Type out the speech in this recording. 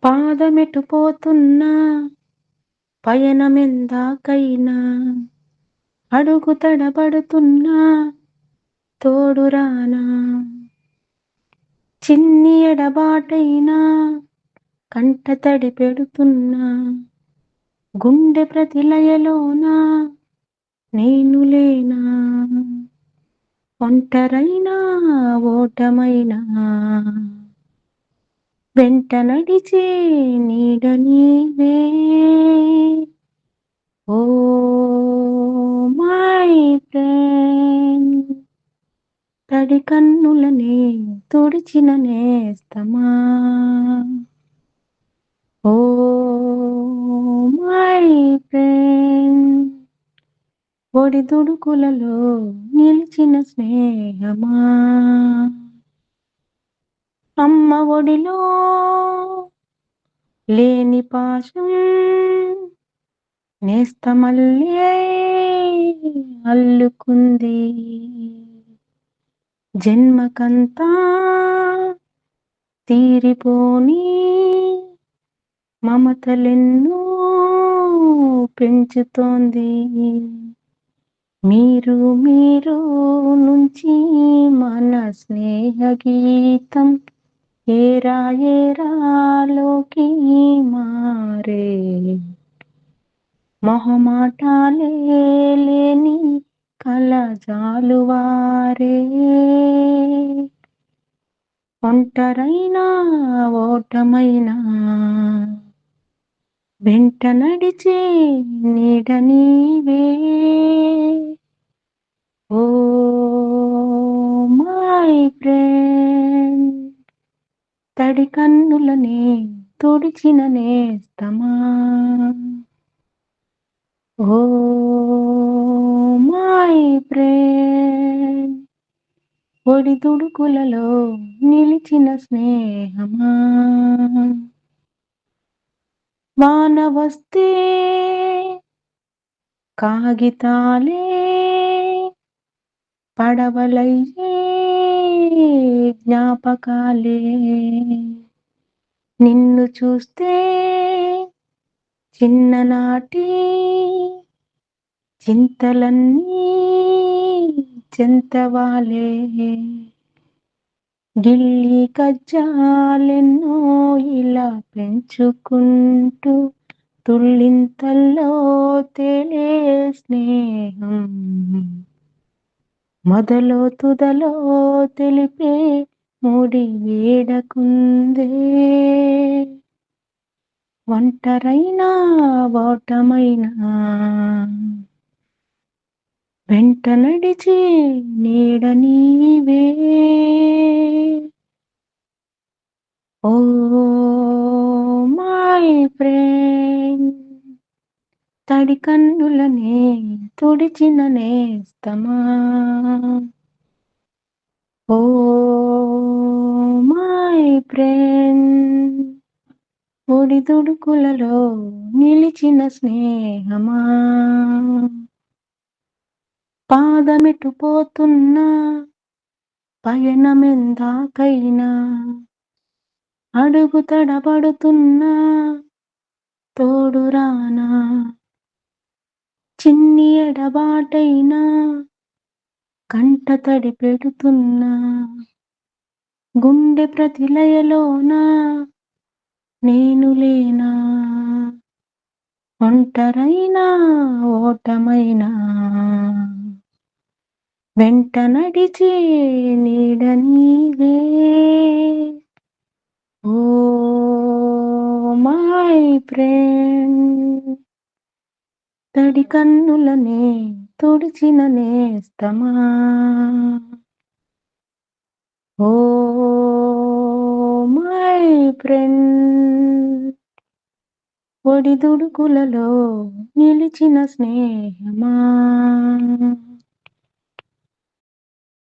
పాదమెటు పోతున్నా పయనమెందాకైనా అడుగు తడబడుతున్నా తోడురానా చిన్ని ఎడబాటైనా కంటతడి పెడుతున్నా గుండె ప్రతిలయలోన నేను లేనా ఒంటరైనా ఓటమైనా వెంట నడిచే నీడ నీవే ఓ మై ఫ్రెండ్ తడి కన్నులనే తుడిచిన నేస్తమా ఓ మై ఫ్రెండ్ ఒడిదుడుకులలో నిలిచిన స్నేహమా అమ్మ ఒడిలో లేని పాశం నేస్తమల్లే అల్లుకుంది జన్మకంతా తీరిపోని మమతలెన్నో పెంచుతోంది మీరు నుంచి మన స్నేహ గీతం ఏరా ఏరాలోకి మారే మొహమాటాలే లేని కలజాలువారే ఒంటరైనా ఓటమైనా వెంట నడిచే నీడ నీవే ఓ మై ఫ్రెండ్ తడి కన్నులనే తుడిచిన నేస్తమా ఓ మై ఫ్రెండ్ ఒడిదుడుకులలో నిలిచిన స్నేహమా వాన వస్తే కాగితాలే పడవలయ్యే జ్ఞాపకాలే నిన్ను చూస్తే చిన్ననాటి చింతలన్నీ చెంతవాలే గిల్లి కజ్జాలెన్నో ఇలా పెంచుకుంటూ తుళ్ళింతల్లో తేలే స్నేహం మొదలో తుదలో తెలిపే ముడి వేడకుందే ఒంటరైనా ఓటమైనా వెంట నడిచే నీడ నీవే ఓ మై ఫ్రెండ్ తడి కన్నులనే తుడిచిన నేస్తమా ఓ మై ఫ్రెండ్ ఒడిదుడుకులలో నిలిచిన స్నేహమా పాదమెటు పోతున్నా పయనమెందాకైనా అడుగు తడబడుతున్నా తోడురానా చిన్ని ఎడబాటైనా కంటతడి పెడుతున్నా గుండె ప్రతిలయలోన నేను లేనా ఒంటరైనా ఓటమైనా వెంట నడిచే నీడ నీవే ఓ మై ఫ్రెండ్ తడి కన్నులనే తుడిచిన నేస్తమా ఓ మై ఫ్రెండ్ ఒడిదుడుకులలో నిలిచిన స్నేహమా